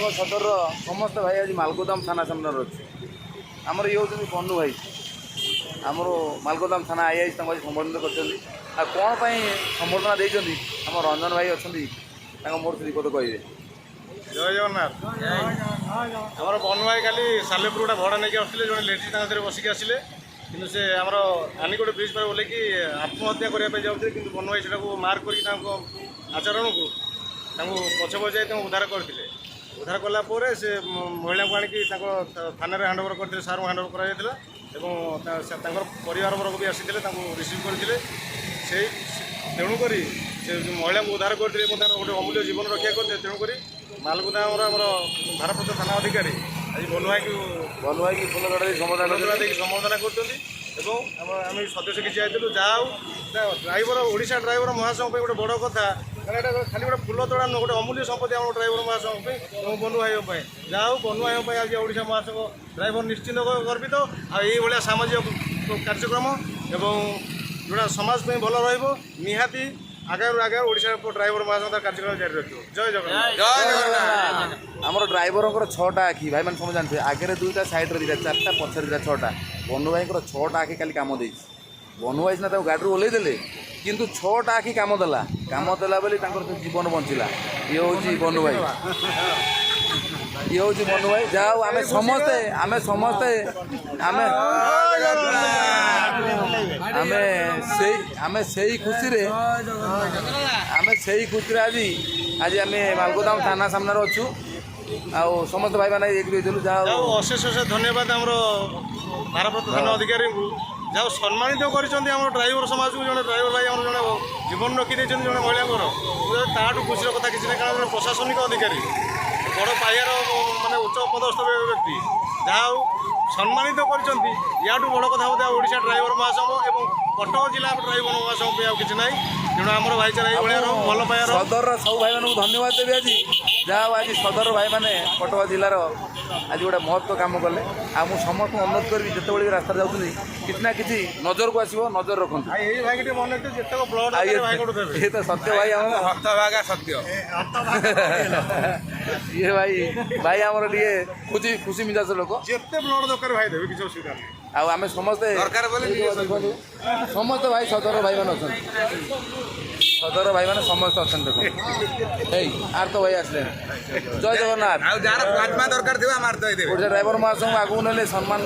भैरवनगर सदर समस्त भाई आज मालगोदाम थाना सामने अच्छे आमर ये हूँ बन्नू भाई आमर मालगोदाम थाना आईआईसी संबोधित कर कौन संबर्धना देती आम रंजन भाई अच्छा मोर पद कहे जय जगन्नाथ आमर बनु भाई खाली सालेपुर गोटे भड़ा नहीं आसते जो लेडीज बसिक आसिले कि आमर आनिकोट ब्रिज पर ओल्लैकि आत्महत्या करने जाऊँगे कि बनु भाई से मार्क कर आचरण को पछ बजाई उद्धार करते उद्धार कलापर से महिला को आणिक थाना हैंडओवर करते सार हैंडओवर कर परिवार वर्ग भी आसी रिसीव करते तेणुक से महिला को उद्धार करते गोटे अमूल्य जीवन रक्षा करते तेणुक मालगोदाम भारप्राप्त थाना अधिकारी आज बनु भाई की फूलगड़ा संबर्धना कर सदस्य किसी आइलु जहाँ ड्राइवर ओडिशा ड्राइवर महासंघ गोटे बड़ कथा खाली गोटे फूल तोड़ा नुह गोटे अमूल्य संपत्ति आम ड्राइवर महासंघ बनु भाई जहाँ बनु भाई आज ओडिशा महासंघ ड्राइवर निश्चिंत गर्वित आईभलिया सामाजिक कार्यक्रम एवं जोड़ा समाज में भल रहाती आगे आगे ओडिशा ड्राइवर महासंघ कार्यक्रम जारी रखियो जय जगन्नाथ आमर ड्राइवर छटा आखि भाई मैंने समझ जानते आगे दुईटा सैड्रे दुटा चार्टा पचर दुटा छटा बनु भाई छटा आखि खाली कम दे बनु भाई सीना गाड़ी ओल्लै देले किंतु छटा आखि कम देला बोली जीवन बंचला ये हूँ बनु भाई ये हूँ बनु भाई जहाँ आम समस्ते आमे से खुशी रे आज आज आम मालगोदाम थाना सामने अच्छु आउ समस्त भाई मैंने एक जहाँ अशेष अशेष धन्यवाद आम भारप्राप्त थाना अधिकारी को जहाँ सम्मानित कर ड्राइवर समाज को जो ड्राइवर भाई आम जो जीवन रखी जो महिला ताठू खुशी कथा किसी ना कारण प्रशासनिक अधिकारी बड़ पाइबार मानने उच्च पदस्थ व्यक्ति जहाँ सम्मानित कर बड़ कथा बोधे ओडिशा ड्राइवर महासंघ और कटक जिला ड्राइवर महासंघ पे किसी ना तेणु आम भाईचारा ये भल पाइबार सदर सब भाई मानक धन्यवाद देवी आज जहाँ आज सदर भाई मैंने कटक जिलार आज गोटे महत्व काम कले समस्त अनुरोध करी जिते भी रास्ता जाऊँगी किसी ना किसी नजर को आसो नजर रखुद ये तो सत्य भाई हस्तभागा सत्य ये भाई आमर टे खुशी खुशी मिजाज लोक जिते ब्लड दरकार भाई देवे किसी असुविधा नहीं आम समस्ते समस्त भाई सदर भाई मैंने अच्छा सदर भाई मैंने समस्त अच्छा देखो आर तो भाई आसले जय जगन्नाथ दरकार ड्राइवर महासंघ आगू ना सम्मान